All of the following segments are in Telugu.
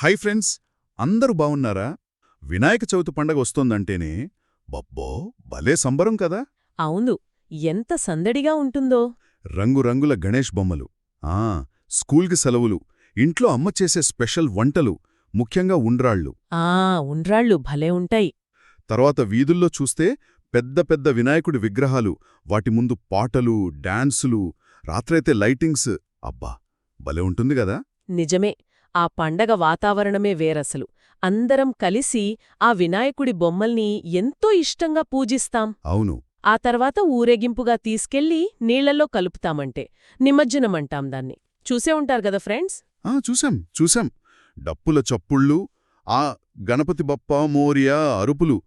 హై ఫ్రెండ్స్, అందరూ బావున్నారా? వినాయక చవితి పండగ వస్తోందంటేనే బబ్బో భలే సంబరం కదా! అవును. ఎంత సందడిగా ఉంటుందో. రంగురంగుల గణేష్ బొమ్మలు, ఆ స్కూల్కి సెలవులు, ఇంట్లో అమ్మ చేసే స్పెషల్ వంటలు, ముఖ్యంగా ఉండ్రాళ్ళు. ఉండ్రాళ్ళు భలే ఉంటాయి. తర్వాత వీధుల్లో చూస్తే పెద్ద పెద్ద వినాయకుడి విగ్రహాలు, వాటి ముందు పాటలు, డాన్సులు, రాత్రైతే లైటింగ్స్. అబ్బా భలే ఉంటుంది గదా! నిజమే. ఆ పండగ వాతావరణమే వేరసలు. అందరం కలిసి ఆ వినాయకుడి బొమ్మల్ని ఎంతో ఇష్టంగా పూజిస్తాం. అవును. ఆ తర్వాత ఊరేగింపుగా తీసుకెళ్లి నీళ్లలో కలుపుతామంటే నిమజ్జనమంటాం దాన్ని. చూసే ఉంటారు గదా ఫ్రెండ్స్? చూశాం. డప్పుల చప్పుళ్ళు, ఆ గణపతి బప్పా మోరియా అరుపులు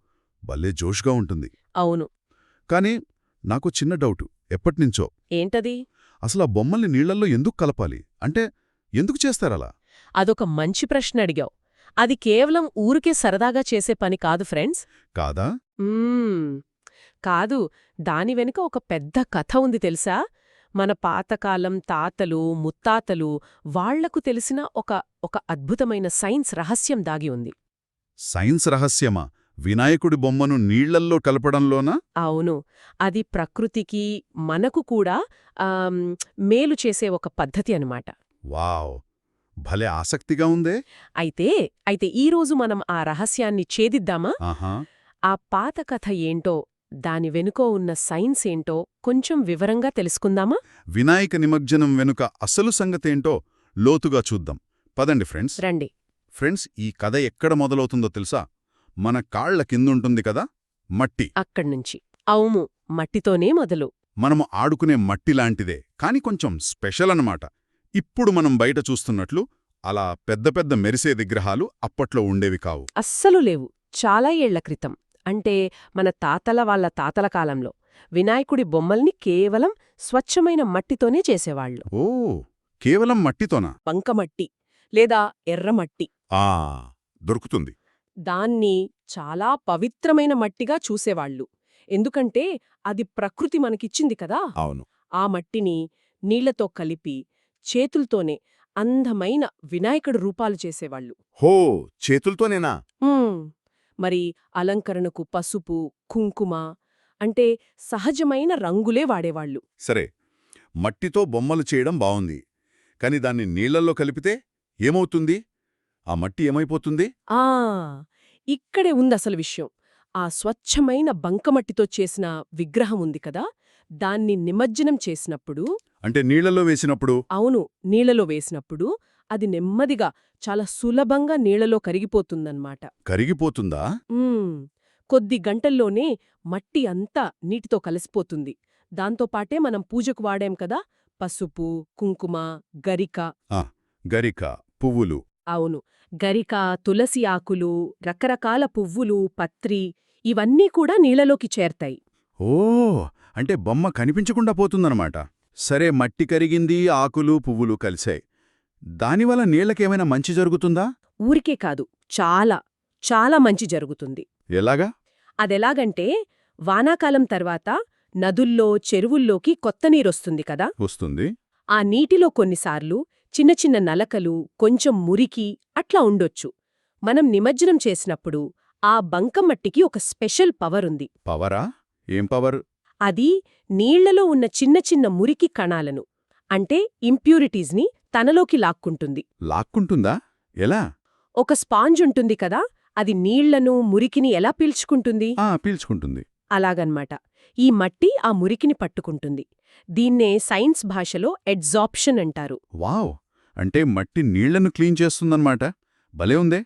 భలే జోష్గా ఉంటుంది. అవును. కాని నాకు చిన్న డౌటు ఎప్పటినుంచో. ఏంటది? అసలా బొమ్మల్ని నీళ్లల్లో ఎందుకు కలపాలి? అంటే ఎందుకు చేస్తారలా? అదొక మంచి ప్రశ్న అడిగావు. అది కేవలం ఊరికే సరదాగా చేసే పని కాదు ఫ్రెండ్స్. కాదా? కాదు. దాని వెనుక ఒక పెద్ద కథ ఉంది తెలుసా? మన పాతకాలం తాతలు, ముత్తాతలు వాళ్లకు తెలిసిన ఒక అద్భుతమైన సైన్స్ రహస్యం దాగి ఉంది. సైన్స్ రహస్యమా? వినాయకుడి బొమ్మను నీళ్లల్లో కలపడంలోనా? అవును. అది ప్రకృతికి, మనకు కూడా మేలు చేసే ఒక పద్ధతి అన్నమాట. వావ్! భలే ఆసక్తిగా ఉందే. అయితే ఈరోజు మనం ఆ రహస్యాన్ని ఛేదిద్దామా? ఆహా. ఆ పాత కథ ఏంటో, దాని వెనుక ఉన్న సైన్స్ ఏంటో కొంచెం వివరంగా తెలుసుకుందామా? వినాయక నిమజ్జనం వెనుక అసలు సంగతేంటో లోతుగా చూద్దాం. పదండి ఫ్రెండ్స్. రండి. ఫ్రెండ్స్, ఈ కథ ఎక్కడ మొదలవుతుందో తెలుసా? మన కాళ్ల కిందుంటుంది కదా మట్టి. అక్కడ్నుంచి. అవును, మట్టితోనే మొదలు. మనము ఆడుకునే మట్టిలాంటిదే, కాని కొంచెం స్పెషల్ అన్నమాట. ఇప్పుడు మనం బయట చూస్తున్నట్లు అలా పెద్ద పెద్ద మెరిసే విగ్రహాలు అప్పట్లో ఉండేవి కావు. అస్సలు లేవు. చాలా ఏళ్ల క్రితం, అంటే మన తాతల వాళ్ళ తాతల కాలంలో వినాయకుడి బొమ్మల్ని కేవలం స్వచ్ఛమైన మట్టితోనే చేసేవాళ్లు. ఓ, కేవలం మట్టితోనా? బంకమట్టి లేదా ఎర్రమట్టి. దొరుకుతుంది. దాన్ని చాలా పవిత్రమైన మట్టిగా చూసేవాళ్లు. ఎందుకంటే అది ప్రకృతి మనకిచ్చింది కదా. అవును. ఆ మట్టిని నీళ్లతో కలిపి చేతుల్తోనే అందమైన వినాయకుడి రూపాలు చేసేవాళ్లు. హో, చేతుల్తోనేనా? మరి అలంకరణకు పసుపు, కుంకుమ అంటే సహజమైన రంగులే వాడేవాళ్లు. సరే, మట్టితో బొమ్మలు చేయడం బావుంది. కాని దాన్ని నీళ్లల్లో కలిపితే ఏమవుతుంది? ఆ మట్టి ఏమైపోతుంది? ఇక్కడే ఉందసలు విషయం. ఆ స్వచ్ఛమైన బంకమట్టితో చేసిన విగ్రహం ఉంది కదా, దాన్ని నిమజ్జనం చేసినప్పుడు, అంటే నీళ్లలో వేసినప్పుడు? అవును, నీళ్లలో వేసినప్పుడు అది నెమ్మదిగా, చాలా సులభంగా నీళ్లలో కరిగిపోతుందన్నమాట. కరిగిపోతుందా? కొద్ది గంటల్లోనే మట్టి అంతా నీటితో కలిసిపోతుంది. దాంతోపాటే మనం పూజకు వాడాం కదా, పసుపు, కుంకుమ, గరిక. గరిక, పువ్వులు. అవును. గరిక, తులసి ఆకులు, రకరకాల పువ్వులు, పత్రి ఇవన్నీ కూడా నీళ్లలోకి చేరతాయి. ఓ, అంటే బొమ్మ కనిపించకుండా పోతుందన్నమాట. సరే, మట్టి కరిగింది, ఆకులు పువ్వులు కలిశాయి. దానివల్ల నీళ్లకేమైనా మంచి జరుగుతుందా? ఊరికే కాదు, చాలా చాలా మంచి జరుగుతుంది. ఎలాగా? అదెలాగంటే, వానాకాలం తర్వాత నదుల్లో, చెరువుల్లోకి కొత్త నీరొస్తుంది కదా. వస్తుంది. ఆ నీటిలో కొన్నిసార్లు చిన్న చిన్న నలకలు, కొంచెం మురికి అట్లా ఉండొచ్చు. మనం నిమజ్జనం చేసినప్పుడు ఆ బంకమట్టికి ఒక స్పెషల్ పవరుంది. పవరా? ఏం పవర్? అది నీళ్లలో ఉన్న చిన్న చిన్న మురికి కణాలను, అంటే ఇంప్యూరిటీస్ని తనలోకి లాక్కుంటుంది. లాక్కుంటుందా? ఎలా? ఒక స్పాంజ్ ఉంటుంది కదా, అది నీళ్లను, మురికిని ఎలా పీల్చుకుంటుంది? పీల్చుకుంటుంది. అలాగన్మాట. ఈ మట్టి ఆ మురికిని పట్టుకుంటుంది. దీన్నే సైన్స్ భాషలో ఎడ్జార్ప్షన్ అంటారు. వావ్! అంటే మట్టి నీళ్లను క్లీన్ చేస్తుందన్నమాట. భలే ఉందే.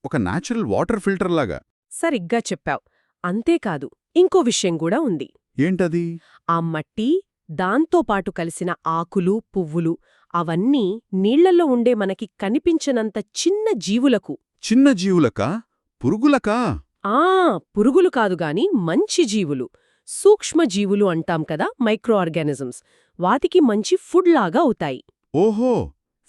ఒక న్యాచురల్ వాటర్ ఫిల్టర్ లాగా. సరిగ్గా చెప్పావ్. అంతేకాదు, ఇంకో విషయం కూడా ఉంది. ఏంటది? ఆ మట్టి, దాంతోపాటు కలిసిన ఆకులు, పువ్వులు అవన్నీ నీళ్లలో ఉండే మనకి కనిపించనంత చిన్న జీవులకు. చిన్న జీవులకా? పురుగులకా? పురుగులు కాదుగాని మంచి జీవులు, సూక్ష్మజీవులు అంటాం కదా, మైక్రో ఆర్గానిజమ్స్. వాటికి మంచి ఫుడ్ లాగా అవుతాయి. ఓహో,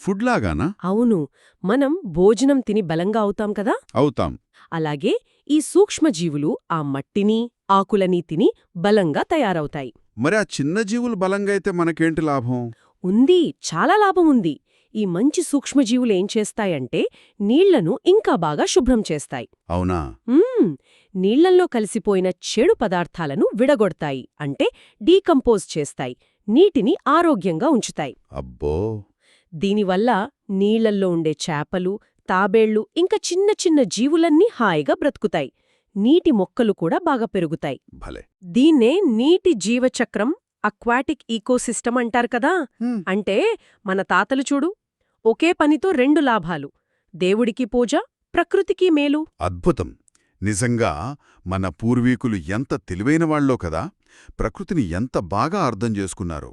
ఫుడ్ లాగానా? అవును. మనం భోజనం తిని బలంగా అవుతాం కదా. అవుతాం. అలాగే ఈ సూక్ష్మజీవులు ఆ మట్టిని, ఆకులని తిని బలంగా తయారవుతాయి. మరి ఆ చిన్న జీవులు బలంగా అయితే మనకేంటి లాభం? ఉంది, చాలా లాభం ఉంది. ఈ మంచి సూక్ష్మజీవులు ఏం చేస్తాయంటే నీళ్లను ఇంకా బాగా శుభ్రం చేస్తాయి. అవునా? నీళ్లల్లో కలిసిపోయిన చెడు పదార్థాలను విడగొడతాయి, అంటే డీకంపోజ్ చేస్తాయి, నీటిని ఆరోగ్యంగా ఉంచుతాయి. అబ్బో! దీనివల్ల నీళ్లల్లో ఉండే చేపలు, తాబేళ్లు ఇంకా చిన్న చిన్న జీవులన్నీ హాయిగా బ్రతుకుతాయి. నీటి మొక్కలు కూడా బాగా పెరుగుతాయి. భలే. దీన్నే నీటి జీవచక్రం, అక్వాటిక్ ఈకోసిస్టమ్ అంటారు కదా. అంటే మన తాతలు చూడు, ఒకే పనితో రెండు లాభాలు: దేవుడికి పూజ, ప్రకృతికి మేలు. అద్భుతం. నిజంగా మన పూర్వీకులు ఎంత తెలివైనవాళ్లో కదా, ప్రకృతిని ఎంత బాగా అర్థం చేసుకున్నారో.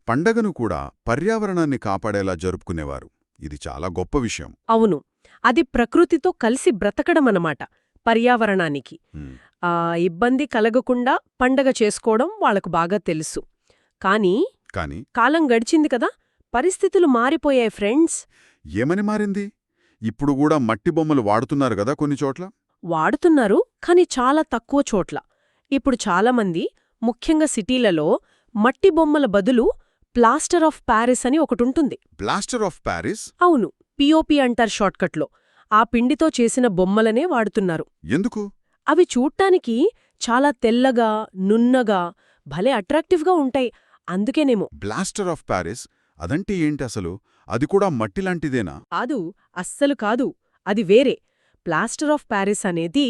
పండగను కూడా పర్యావరణాన్ని కాపాడేలా జరుపుకునేవారు. ఇది చాలా గొప్ప విషయం. అవును, అది ప్రకృతితో కలిసి బ్రతకడమన్నమాట. పర్యావరణానికి ఇబ్బంది కలగకుండా పండగ చేసుకోవడం వాళ్లకు బాగా తెలుసు. కానీ కాలం గడిచింది కదా, పరిస్థితులు మారిపోయాయి ఫ్రెండ్స్. ఏమని మారింది? ఇప్పుడు కూడా మట్టి బొమ్మలు వాడుతున్నారు గదా కొన్ని చోట్ల. వాడుతున్నారు, కాని చాలా తక్కువ చోట్ల. ఇప్పుడు చాలామంది, ముఖ్యంగా సిటీలలో, మట్టి బొమ్మల బదులు ప్లాస్టర్ ఆఫ్ ప్యారిస్ అని ఒకటుంటుంది. Plaster of Paris? అవును, పిఓపి అంటారు షార్ట్కట్లో. ఆ పిండితో చేసిన బొమ్మలనే వాడుతున్నారు. ఎందుకు? అవి చూడ్డానికి చాలా తెల్లగా, నున్నగా, భలే అట్రాక్టివ్గా ఉంటాయి. అందుకేనేమో. ప్లాస్టర్ ఆఫ్ ప్యారిస్ అదంటే ఏంటి అసలు? అది కూడా మట్టిలాంటిదేనా? కాదు, అస్సలు కాదు. అది వేరే. ప్లాస్టర్ ఆఫ్ ప్యారిస్ అనేది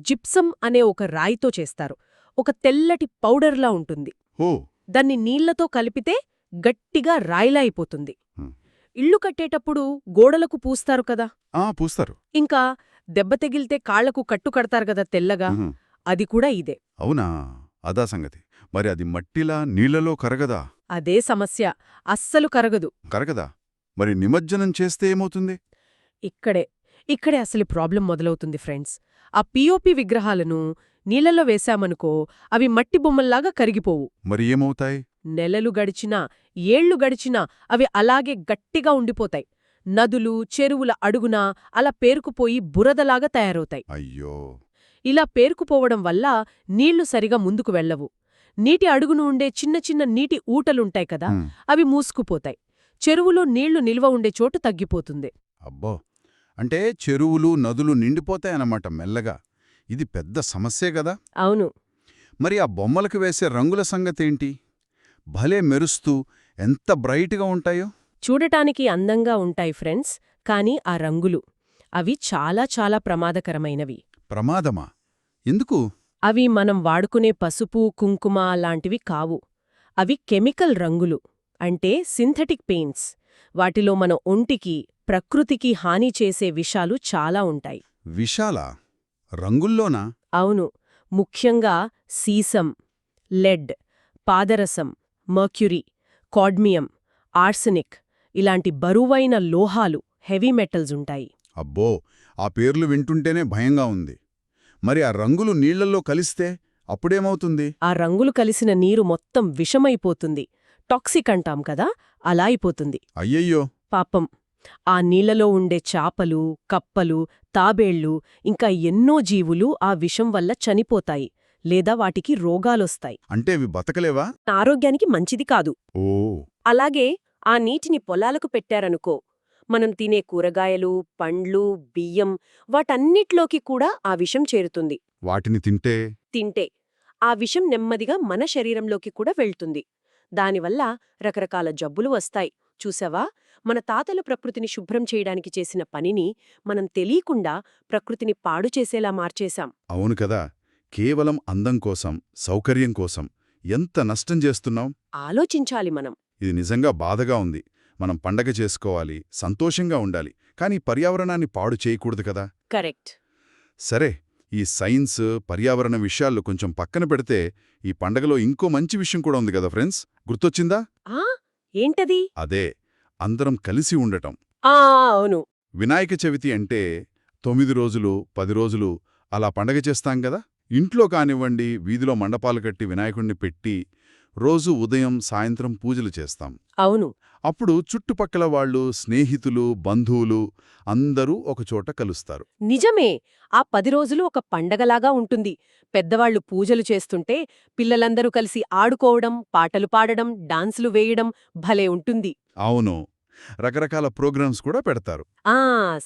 జిప్సమ్ అనే ఒక రాయితో చేస్తారు. ఒక తెల్లటి పౌడర్లా ఉంటుంది. ఓ! దాన్ని నీళ్లతో కలిపితే గట్టిగా రాయిలా అయిపోతుంది. ఇల్లు కట్టేటప్పుడు గోడలకు పూస్తారు కదా. పూస్తారు. ఇంకా దెబ్బ తెగిల్తే కాళ్లకు కట్టు కడతారు కదా తెల్లగా. అది కూడా ఇదే. అవునా? అదా సంగతి. మరి అది మట్టిలా నీళ్లలో కరగదా? అదే సమస్య. అస్సలు కరగదు. కరగదా? మరి నిమజ్జనం చేస్తే ఏమవుతుంది? ఇక్కడే అసలు ప్రాబ్లం మొదలవుతుంది ఫ్రెండ్స్. ఆ పిఓపి విగ్రహాలను నీళ్లలో వేశామనుకో, అవి మట్టి బొమ్మల్లాగా కరిగిపోవు. మరి ఏమవుతాయి? నెలలు గడిచినా, ఏళ్లు గడిచినా అవి అలాగే గట్టిగా ఉండిపోతాయి. నదులు, చెరువుల అడుగునా అలా పేరుకుపోయి బురదలాగా తయారవుతాయి. అయ్యో! ఇలా పేరుకుపోవడం వల్ల నీళ్లు సరిగా ముందుకు వెళ్లవు. నీటి అడుగును ఉండే చిన్న చిన్న నీటి ఊటలుంటాయి కదా, అవి మూసుకుపోతాయి. చెరువులో నీళ్లు నిల్వ ఉండే చోటు తగ్గిపోతుంది. అబ్బో! అంటే చెరువులు, నదులు నిండిపోతాయన్నమాట మెల్లగా. ఇది పెద్ద సమస్యే గదా? అవును. మరి ఆ బొమ్మలకు వేసే రంగుల సంగతేంటి? భలే మెరుస్తూ ఎంత బ్రైట్గా ఉంటాయో. చూడటానికి అందంగా ఉంటాయి ఫ్రెండ్స్, కానీ ఆ రంగులు, అవి చాలా చాలా ప్రమాదకరమైనవి. ప్రమాదమా? ఎందుకు? అవి మనం వాడుకునే పసుపు, కుంకుమ లాంటివి కావు. అవి కెమికల్ రంగులు, అంటే సింథటిక్ పెయింట్స్. వాటిలో మన ఒంటికి, ప్రకృతికి హాని చేసే విషాలు చాలా ఉంటాయి. విషాలా? రంగుల్లోనా? అవును. ముఖ్యంగా సీసం, లెడ్, పాదరసం, మర్క్యురీ, కాడ్మియం, ఆర్సెనిక్ ఇలాంటి బరువైన లోహాలు, హెవీ మెటల్స్ ఉంటాయి. అబ్బో! ఆ పేర్లు వింటుంటేనే భయంగా ఉంది. మరి ఆ రంగులు నీళ్లల్లో కలిస్తే అప్పుడేమవుతుంది? ఆ రంగులు కలిసిన నీరు మొత్తం విషమైపోతుంది. టాక్సిక్ అంటాం కదా, అలా అయిపోతుంది. అయ్యయ్యో! పాపం, ఆ నీళ్లలో ఉండే చాపలు, కప్పలు, తాబేళ్లు ఇంకా ఎన్నో జీవులు ఆ విషం వల్ల చనిపోతాయి, లేదా వాటికి రోగాలొస్తాయి. అంటే అవి బతకలేవా? ఆరోగ్యానికి మంచిది కాదు. ఓ! అలాగే ఆ నీటిని పొలాలకు పెట్టారనుకో, మనం తినే కూరగాయలు, పండ్లు, బియ్యం వాటన్నిట్లోకి కూడా ఆ విషం చేరుతుంది. వాటిని తింటే ఆ విషం నెమ్మదిగా మన శరీరంలోకి కూడా వెళ్తుంది. దానివల్ల రకరకాల జబ్బులు వస్తాయి. చూసావా, మన తాతలు ప్రకృతిని శుభ్రం చేయడానికి చేసిన పనిని మనం తెలియకుండా ప్రకృతిని పాడు చేసేలా మార్చేశాం. అవును కదా. కేవలం అందం కోసం, సౌకర్యం కోసం ఎంత నష్టం చేస్తున్నాం. ఆలోచించాలి మనం. ఇది నిజంగా బాధగా ఉంది. మనం పండగ చేసుకోవాలి, సంతోషంగా ఉండాలి, కానీ పర్యావరణాన్ని పాడు చేయకూడదు కదా. కరెక్ట్. సరే, ఈ సైన్స్, పర్యావరణ విషయాలు కొంచెం పక్కన పెడితే ఈ పండగలో ఇంకో మంచి విషయం కూడా ఉంది కదా ఫ్రెండ్స్. గుర్తొచ్చిందా? ఏంటది? అదే, అందరం కలిసి ఉండటం. అవును. వినాయక చవితి అంటే 9 రోజులు, 10 రోజులు అలా పండగ చేస్తాం కదా. ఇంట్లో కానివ్వండి, వీధిలో మండపాలు కట్టి వినాయకుణ్ణి పెట్టి రోజు ఉదయం, సాయంత్రం పూజలు చేస్తాం. అవును. అప్పుడు చుట్టుపక్కల వాళ్ళు, స్నేహితులు, బంధువులు అందరూ ఒకచోట కలుస్తారు. నిజమే. ఆ 10 రోజులు ఒక పండగలాగా ఉంటుంది. పెద్దవాళ్లు పూజలు చేస్తుంటే పిల్లలందరూ కలిసి ఆడుకోవడం, పాటలు పాడడం, డాన్సులు వేయడం భలే ఉంటుంది. అవును. రకరకాల ప్రోగ్రామ్స్ కూడా పెడతారు. ఆ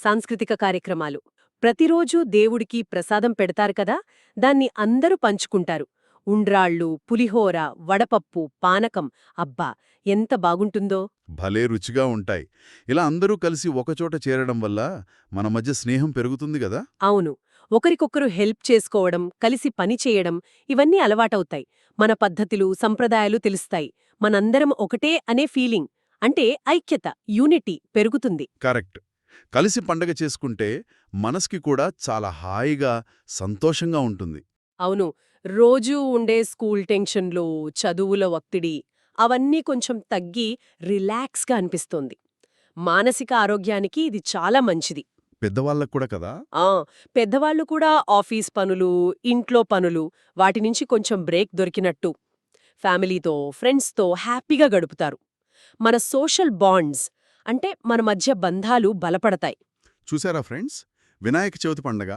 సాంస్కృతిక కార్యక్రమాలు. ప్రతిరోజూ దేవుడికి ప్రసాదం పెడతారు కదా, దాన్ని అందరూ పంచుకుంటారు. ఉండ్రాళ్ళు, పులిహోర, వడపప్పు, పానకం. అబ్బా ఎంత బాగుంటుందో. భలే రుచిగా ఉంటాయి. ఇలా అందరూ కలిసి ఒకచోట చేరడం వల్ల మన మధ్య స్నేహం పెరుగుతుంది గదా. అవును. ఒకరికొకరు హెల్ప్ చేసుకోవడం, కలిసి పని చేయడం ఇవన్నీ అలవాటవుతాయి. మన పద్ధతులు, సంప్రదాయాలు తెలుస్తాయి. మనందరం ఒకటే అనే ఫీలింగ్, అంటే ఐక్యత, యూనిటీ పెరుగుతుంది. కరెక్ట్. కలిసి పండగ చేసుకుంటే మనసుకి కూడా చాలా హాయిగా, సంతోషంగా ఉంటుంది. అవును. రోజూ ఉండే స్కూల్ టెన్షన్లు, చదువుల ఒత్తిడి అవన్నీ కొంచెం తగ్గి రిలాక్స్గా అనిపిస్తోంది. మానసిక ఆరోగ్యానికి ఇది చాలా మంచిది. పెద్దవాళ్ళకు కూడా కదా. ఆ పెద్దవాళ్లు కూడా ఆఫీస్ పనులు, ఇంట్లో పనులు వాటి నుంచి కొంచెం బ్రేక్ దొరికినట్టు ఫ్యామిలీతో, ఫ్రెండ్స్తో హ్యాపీగా గడుపుతారు. మన సోషల్ బాండ్స్, అంటే మన మధ్య బంధాలు బలపడతాయి. చూసారా ఫ్రెండ్స్, వినాయక చవితి పండగ,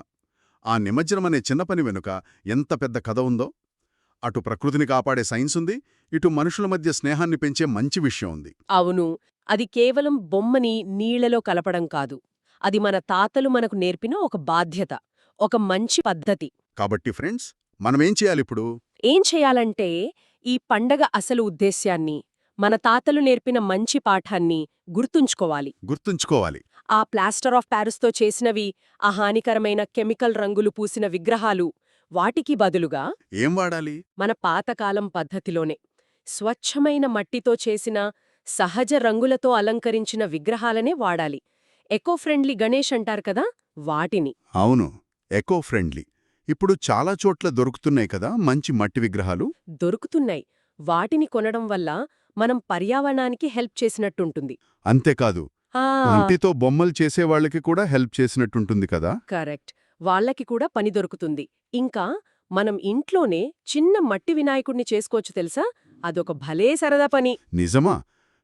ఆ నిమజ్జనమనే చిన్న పని వెనుక ఎంత పెద్ద కథ ఉందో. అటు ప్రకృతిని కాపాడే సైన్స్ ఉంది, ఇటు మనుషుల మధ్య స్నేహాన్ని పెంచే మంచి విషయం ఉంది. అవును. అది కేవలం బొమ్మని నీళ్లలో కలపడం కాదు. అది మన తాతలు మనకు నేర్పిన ఒక బాధ్యత, ఒక మంచి పద్ధతి. కాబట్టి ఫ్రెండ్స్, మనమేం చేయాలిప్పుడు? ఏం చేయాలంటే, ఈ పండగ అసలు ఉద్దేశ్యాన్ని, మన తాతలు నేర్పిన మంచి పాఠాన్ని గుర్తుంచుకోవాలి. ఆ ప్లాస్టర్ ఆఫ్ ప్యారిస్తో చేసినవి, ఆ హానికరమైన కెమికల్ రంగులు పూసిన విగ్రహాలు, వాటికి బదులుగా ఏం వాడాలి? మన పాతకాలం పద్ధతిలోనే స్వచ్ఛమైన మట్టితో చేసిన, సహజ రంగులతో అలంకరించిన విగ్రహాలనే వాడాలి. ఎకో ఫ్రెండ్లీ గణేష్ అంటారు కదా, వాటిని. అవును, ఎకో ఫ్రెండ్లీ. ఇప్పుడు చాలా చోట్ల దొరుకుతున్నాయి కదా మంచి మట్టి విగ్రహాలు. దొరుకుతున్నాయి. వాటిని కొనడం వల్ల మనం పర్యావరణానికి హెల్ప్ చేసినట్టుంటుంది. అంతేకాదు, ఆ మట్టితో బొమ్మలు చేసేవాళ్లకి కూడా హెల్ప్ చేసినట్టుంటుంది కదా. కరెక్ట్. వాళ్ళకి కూడా పని దొరుకుతుంది. ఇంకా మనం ఇంట్లోనే చిన్న మట్టి వినాయకుడిని చేసుకోవచ్చు తెలుసా. అదొక భలే సరదా పని. నిజమా?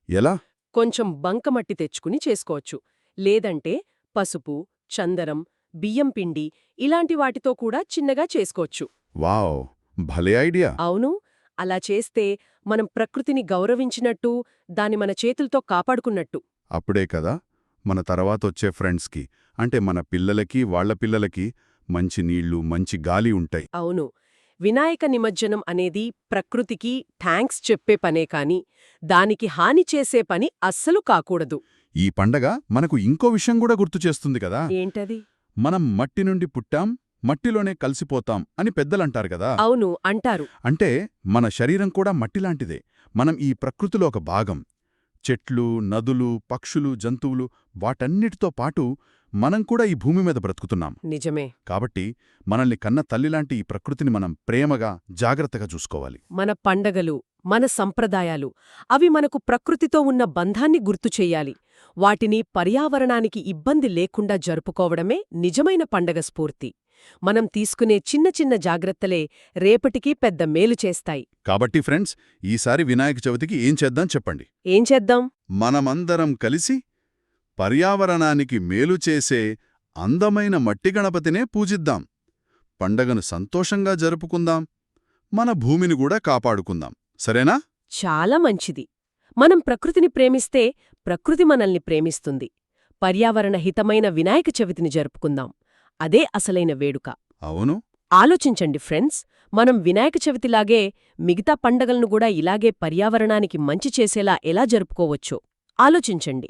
ఎలా? కొంచెం బంకమట్టి తెచ్చుకుని చేసుకోవచ్చు. లేదంటే పసుపు, చందనం, బియ్యం పిండి ఇలాంటి వాటితో కూడా చిన్నగా చేసుకోవచ్చు. వావ్, భలే ఐడియా. అవును. అలా చేస్తే మనం ప్రకృతిని గౌరవించినట్టు, దాన్ని మన చేతులతో కాపాడుకున్నట్టు. అప్పుడే కదా మన తర్వాతొచ్చే ఫ్రెండ్స్కి, అంటే మన పిల్లలకి, వాళ్ల పిల్లలకి మంచి నీళ్లు, మంచి గాలి ఉంటాయి. అవును. వినాయక నిమజ్జనం అనేది ప్రకృతికి థాంక్స్ చెప్పే పనే కాని, దానికి హాని చేసే పని అస్సలు కాకూడదు. ఈ పండగ మనకు ఇంకో విషయం కూడా గుర్తు చేస్తుంది కదా. ఏంటది? మనం మట్టి నుండి పుట్టాం, మట్టిలోనే కలిసిపోతాం అని పెద్దలంటారు కదా. అవును, అంటారు. అంటే మన శరీరం కూడా మట్టిలాంటిదే. మనం ఈ ప్రకృతిలో ఒక భాగం. చెట్లు, నదులు, పక్షులు, జంతువులు వాటన్నిటితో పాటు మనం కూడా ఈ భూమి మీద బ్రతుకుతున్నాం. నిజమే. కాబట్టి మనల్ని కన్న తల్లిలాంటి ఈ ప్రకృతిని మనం ప్రేమగా, జాగ్రత్తగా చూసుకోవాలి. మన పండగలు, మన సంప్రదాయాలు అవి మనకు ప్రకృతితో ఉన్న బంధాన్ని గుర్తు చెయ్యాలి. వాటిని పర్యావరణానికి ఇబ్బంది లేకుండా జరుపుకోవడమే నిజమైన పండగ స్ఫూర్తి. మనం తీసుకునే చిన్న చిన్న జాగ్రత్తలే రేపటికి పెద్ద మేలు చేస్తాయి. కాబట్టి ఫ్రెండ్స్, ఈసారి వినాయక చవితికి ఏం చేద్దాం చెప్పండి. ఏం చేద్దాం? మనమందరం కలిసి పర్యావరణానికి మేలు చేసే అందమైన మట్టి గణపతినే పూజిద్దాం. పండగను సంతోషంగా జరుపుకుందాం. మన భూమిని కూడా కాపాడుకుందాం. సరేనా? చాలా మంచిది. మనం ప్రకృతిని ప్రేమిస్తే ప్రకృతి మనల్ని ప్రేమిస్తుంది. పర్యావరణ హితమైన వినాయక చవితిని జరుపుకుందాం. అదే అసలైన వేడుక. అవును. ఆలోచించండి ఫ్రెండ్స్, మనం వినాయక చవితిలాగే మిగతా పండగలను కూడా ఇలాగే పర్యావరణానికి మంచి చేసేలా ఎలా జరుపుకోవచ్చో ఆలోచించండి.